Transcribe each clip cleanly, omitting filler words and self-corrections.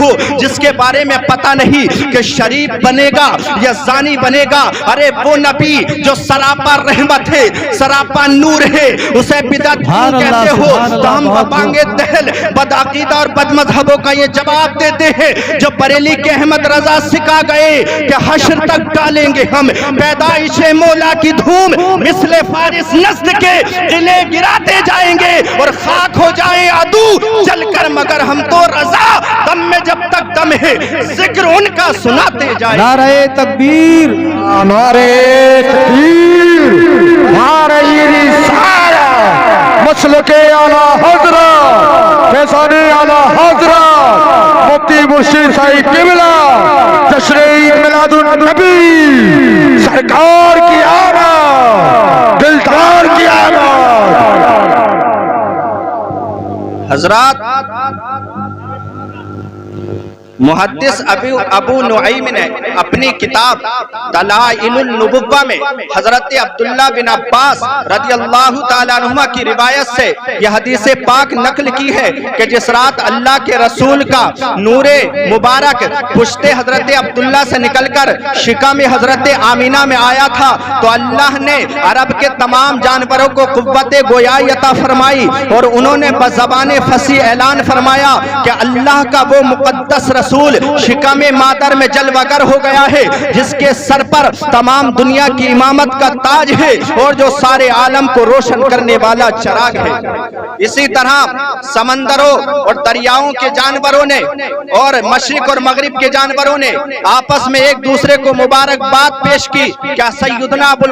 ہو جس کے بارے میں پتہ نہیں کہ شریف بنے گا یا زانی بنے گا. ارے وہ نبی جو سراپا رحمت ہے, سراپا نور ہے, اسے بدعت کیوں کہتے ہو؟ تو ہم بانگے دہل بدعقیدہ اور بد مذہبوں کا یہ جواب دیتے ہیں جو بریلی کے احمد رضا سکھا گئے کہ حشر تک ڈالیں گے ہم پیدائش مولا کی دھوم, مثل فارس نسل کے قلعے گراتے جائیں گے اور خاک ہو جائیں عدو چل کر, مگر ہم تو رضا دم میں جب تک دم ہے ذکر ان کا سناتے جائیں. نعرہ تکبیر, نعرہ تکبیر, نعرہ رسالہ, مسلک اعلی حضرت, فیضان اعلی حضرت مفتی مرشد سعید قبلہ, جشن عید میلاد النبی سرکار کی آمد, دلدار کی آمد. حضرات, محدث ابو نعیم نے اپنی کتاب دلائل النبوہ میں حضرت عبداللہ بن عباس رضی اللہ تعالیٰ عنہما کی روایت سے یہ حدیث پاک نقل کی ہے کہ جس رات اللہ کے رسول کا نور مبارک پشت حضرت عبداللہ سے نکل کر شکم حضرت آمینہ میں آیا تھا تو اللہ نے عرب کے تمام جانوروں کو قوت گویائی عطا فرمائی اور انہوں نے بزبان فصیح اعلان فرمایا کہ اللہ کا وہ مقدس رسول شکم مادر میں جلوگر ہو گیا ہے جس کے سر پر تمام دنیا کی امامت کا تاج ہے اور جو سارے عالم کو روشن کرنے والا چراغ ہے. اسی طرح سمندروں اور دریاؤں کے جانوروں نے اور مشرق اور مغرب کے جانوروں نے آپس میں ایک دوسرے کو مبارکباد پیش کی. کیا سیدنا ابو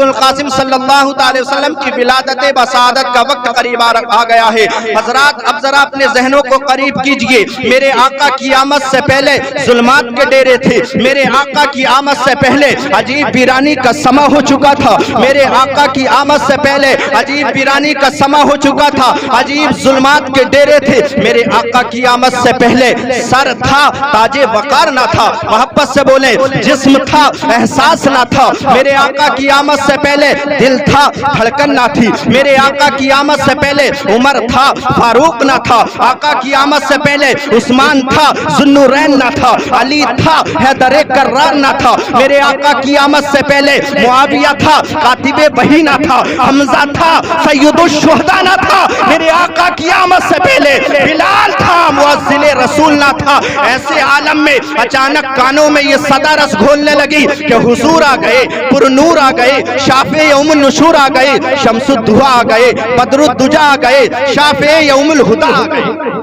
القاسم صلی اللہ علیہ وسلم کی ولادت بسعادت کا وقت قریب آ گیا ہے. حضرات اب ذرا اپنے ذہنوں کو قریب کیجئے. میرے آقا کی آمد سے پہلے ظلمات کے ڈیرے تھے, میرے آقا کی آمد سے پہلے عجیب ویرانی کا سما ہو چکا تھا, میرے آقا کی آمد سے پہلے عجیب ویرانی کا سما ہو چکا تھا, عجیب ظلمات کے ڈیرے تھے. میرے آقا کی آمد سے پہلے سر تھا, تاج وقار نہ تھا, محبت سے بولیں, جسم تھا, احساس نہ تھا. میرے آقا کی آمد سے پہلے دل تھا, دھڑکن نہ تھی. میرے آقا کی آمد سے پہلے عمر تھا, فاروق نہ تھا. آقا کی آمد سے پہلے عثمان تھا, ذوالنورین نہ تھا. علی تھا, حیدر کرار نہ تھا. میرے آقا کی آمد سے پہلے معاویہ تھا, کاتب وحی نہ تھا. حمزہ تھا, سید الشہداء نہ تھا. میرے آقا کی آمد سے پہلے بلال تھا, مؤذن رسول نہ تھا. ایسے عالم میں اچانک کانوں میں یہ صدا رس گھولنے لگی کہ حضور آ گئے, پر نور آ گئے, شافع یوم النشور آ گئے, شمس الدہا آ گئے, بدر الدجا آ گئے, شافع یوم الہدا آ گئے.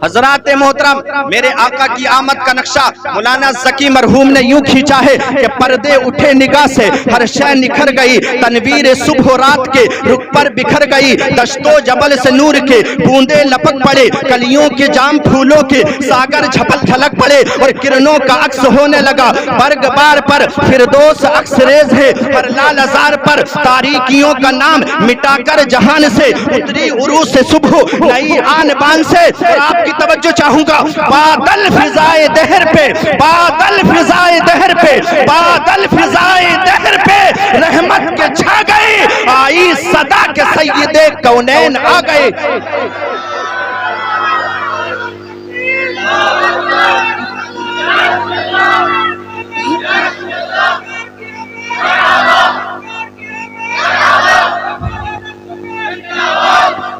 حضرات محترم, میرے آقا کی آمد کا نقشہ مولانا ذکی مرحوم نے یوں کھینچا ہے کہ پردے اٹھے نگاہ سے, ہر شے نکھر گئی, تنویر صبح و رات کے رخ پر بکھر گئی, دشت و جبل سے نور کے بوندے لپک پڑے, کلیوں کے جام پھولوں کے ساگر جھپل جھلک پڑے اور کرنوں کا عکس ہونے لگا. برگ بار پر فردوس عکس ریز ہے, پر لال ازار پر تاریکیوں کا نام مٹا کر جہان سے اتری عروج سے صبح نئی آن بان سے. آپ کی توجہ چاہوں گا, بادل فضائے دہر پہ, بادل فضائے دہر پہ, بادل فضائے دہر پہ رحمت کے چھا گئے, آئی صدا کے سید کونین آ گئے.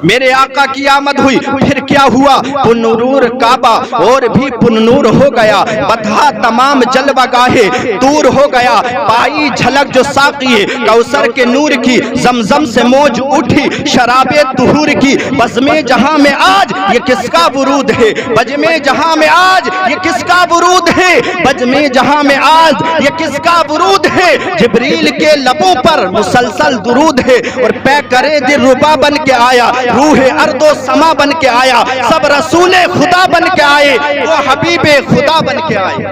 میرے آقا کی آمد ہوئی, پھر کیا ہوا, پنور کعبہ اور بھی پنور ہو گیا, بتہا تمام جلوہ گاہے دور ہو گیا. پائی جھلک جو ساقی کوثر کے نور کی, زمزم سے موج اٹھی شراب طہور کی. بزم جہاں میں آج یہ کس کا ورود ہے, بزم جہاں میں آج یہ کس کا ورود ہے, بزم جہاں میں آج یہ کس کا ورود ہے. جبریل کے لبوں پر مسلسل درود ہے اور پے کرے دل ربا بن کے آیا, روح ارض و سما بن کے آیا. سب رسول خدا بن کے آئے, وہ حبیب خدا بن کے آئے.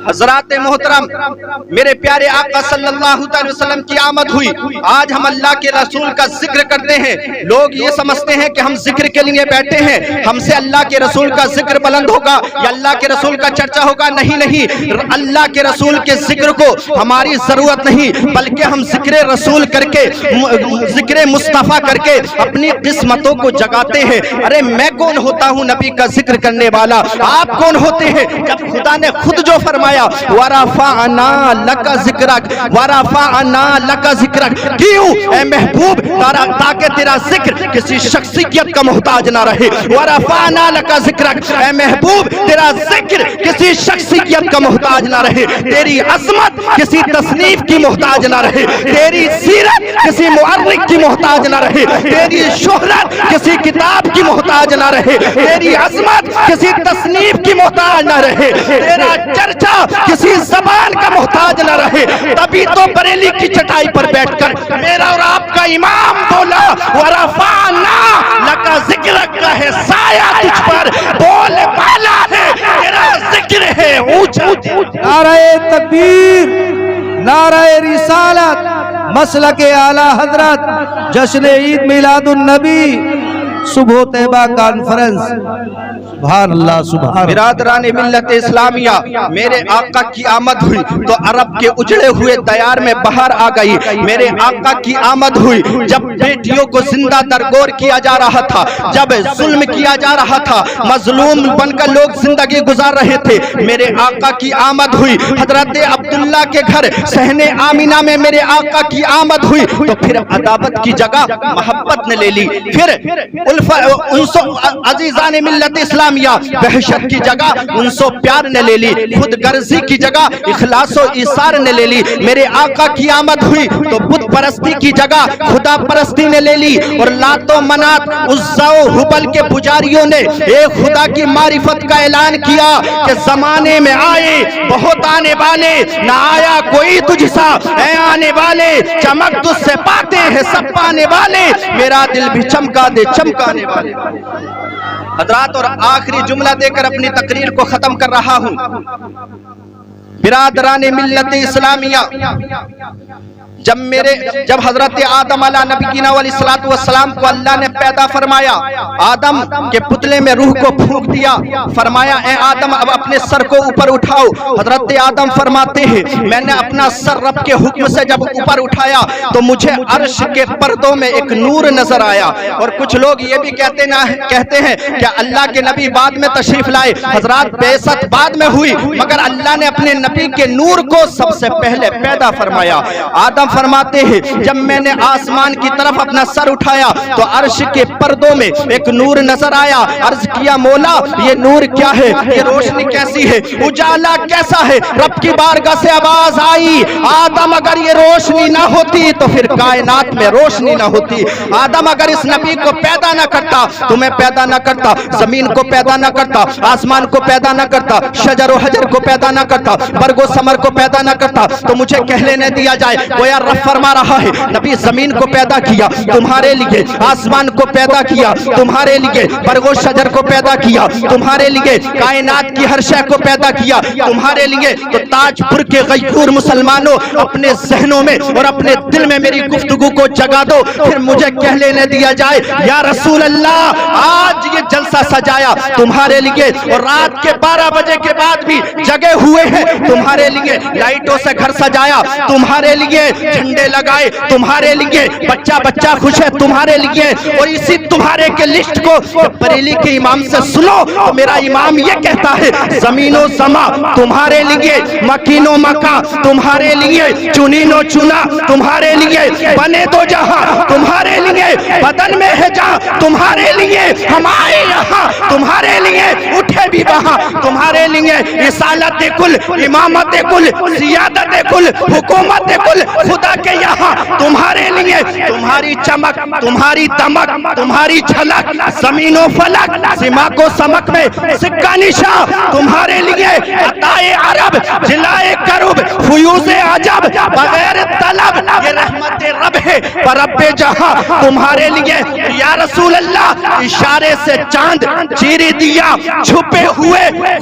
حضرات محترم، میرے پیارے آقا صلی اللہ علیہ وسلم کی آمد ہوئی. آج ہم اللہ کے رسول کا ذکر کرتے ہیں. لوگ یہ سمجھتے ہیں کہ ہم ذکر کے لیے بیٹھے ہیں, ہم سے اللہ کے رسول کا ذکر بلند ہوگا یا اللہ کے رسول کا چرچا ہوگا. نہیں, اللہ کے رسول کے ذکر کو ہماری ضرورت نہیں, بلکہ ہم ذکر رسول کر کے, ذکر مصطفیٰ کر کے اپنی قسمتوں کو جگاتے ہیں. ارے میں کون ہوتا ہوں نبی کا ذکر کرنے والا؟ آپ کون ہوتے ہیں؟ جب خدا نے خود جو فرمایا وَرَفَعْنَا لَكَ ذِكْرَكَ وَرَفَعْنَا لَكَ ذِكْرَكَ, کیوں اے محبوب؟ تاکہ تیرا ذکر کسی شخصیت کا محتاج نہ رہے. وَرَفَعْنَا لَكَ ذِكْرَكَ, اے محبوب تیرا ذکر کسی شخصیت کا محتاج نہ رہے, تیری عظمت کسی تصنیف کی محتاج نہ رہے, تیری سیرت کسی مورخ کی محتاج نہ رہے, تیری شہرت کسی کتاب کی محتاج نہ رہے, تیری عظمت کسی تصنیف کی محتاج نہ رہے, تیرا چرچا کسی زبان کا محتاج نہ رہے. تبھی تو بریلی کی چٹائی پر بیٹھ کر میرا اور آپ کا امام بولا وَرَفَعْنَا لَكَ ذِكْرَكَ کا ہے سایہ تجھ پر, بول بالا ہے, تیرا ذکر ہے اونچا. نعرہ تکبیر, نعرہ رسالت, مسلک اعلی حضرت, جشن عید میلاد النبی, صبح طیبہ کانفرنس. سبحان اللہ, سبحان اللہ. برادران ملت اسلامیہ, میرے آقا کی آمد ہوئی تو عرب کے اجڑے ہوئے دیار میں بہار آ گئی. میرے آقا کی آمد ہوئی جب بیٹیوں کو زندہ درگور کیا جا رہا تھا, جب ظلم کیا جا رہا تھا, مظلوم بن کر لوگ زندگی گزار رہے تھے. میرے آقا کی آمد ہوئی حضرت عبداللہ کے گھر صحن آمینہ میں میرے آقا کی آمد ہوئی تو پھر عداوت کی جگہ محبت نے لے لی, پھر عزیزان ملت اسلامیہ وحشت کی جگہ انسو پیار نے لے لی, خود غرضی کی جگہ اخلاص و ایثار نے لے لی. میرے آقا کی آمد ہوئی تو بت پرستی کی جگہ خدا پرستی نے لے لی, اور لات و منات, عزا و حبل کے پجاریوں نے ایک خدا کی معرفت کا اعلان کیا کہ زمانے میں آئے بہت آنے والے, نہ آیا کوئی تجھ سا اے آنے والے, چمک تجھ سے پاتے ہیں سب پانے والے, میرا دل بھی چمکا دے چمکانے والے. حضرات, اور آخری جملہ دے کر اپنی تقریر کو ختم کر رہا ہوں. برادران ملت اسلامیہ, جب حضرت آدم علیہ نبینا علیہ الصلوۃ والسلام کو اللہ نے پیدا فرمایا, آدم کے پتلے میں روح کو پھونک دیا, فرمایا اے آدم اب اپنے سر کو اوپر اٹھاؤ. حضرت آدم فرماتے ہیں میں نے اپنا سر رب کے حکم سے جب اوپر اٹھایا تو مجھے عرش کے پردوں میں ایک نور نظر آیا. اور کچھ لوگ یہ بھی کہتے ہیں کہ اللہ کے نبی بعد میں تشریف لائے. حضرات, بعثت بعد میں ہوئی مگر اللہ نے اپنے نبی کے نور کو سب سے پہلے پیدا فرمایا. آدم فرماتے ہیں جب میں نے آسمان کی طرف اپنا سر اٹھایا تو عرش کے پردوں میں ایک نور نظر آیا. عرض کیا مولا یہ نور کیا ہے, یہ روشنی کیسی ہے, اجالا کیسا ہے؟ رب کی بارگاہ سے آواز آئی آدم اگر یہ روشنی نہ ہوتی تو پھر کائنات میں روشنی نہ ہوتی. آدم اگر اس نبی کو پیدا نہ کرتا, تمہیں پیدا نہ کرتا, زمین کو پیدا نہ کرتا, آسمان کو پیدا نہ کرتا, شجر و حجر کو پیدا نہ کرتا, برگ و ثمر کو پیدا نہ کرتا تو مجھے کہنے دیا جائے. گویا رب فرما رہا ہے نبی زمین کو پیدا کیا تمہارے لیے, آسمان کو پیدا کیا تمہارے لیے, برگ و شجر کو پیدا کیا تمہارے لیے, کائنات کی ہر شے کو پیدا کیا تمہارے لیے. تو تاج پور کے غیور مسلمانوں اپنے ذہنوں میں اور اپنے دل میں میری گفتگو کو جگا دو, پھر مجھے کہہ لینے دیا جائے یا رسول اللہ آج یہ جلسہ سجایا تمہارے لیے اور رات کے 12 بجے کے بعد بھی جگے ہوئے ہیں تمہارے لیے, لائٹوں سے گھر سجایا تمہارے لیے, جھنڈے لگائے تمہارے لیے, بچہ بچہ خوش ہے تمہارے لیے. اور اسی تمہارے کے لسٹ کو بریلی کے امام سے سنو تو میرا امام یہ کہتا ہے زمین و سما تمہارے لیے, مکین و مکہ تمہارے لیے, چنین و چنا تمہارے لیے, بنے دو جہاں تمہارے لیے, بدن میں ہے جہاں تمہارے لیے, ہم آئے یہاں تمہارے لیے, اٹھے بھی وہاں تمہارے لیے, رسالت کل, امامت کل, سیادت کل, حکومت کل خدا کے یہاں تمہارے لیے. تمہاری چمک, تمہاری دمک, تمہاری جھلک, زمین و فلک, سما کو سمک میں سکہ نشان تمہارے لیے, عطائے عرب, جلائے کرب, فیوز عجب, بغیر طلب یہ رحمت رب ہے رب جہاں تمہارے لیے. یا رسول اللہ اشارے سے چاند چیر دیا, چھپے ہوئے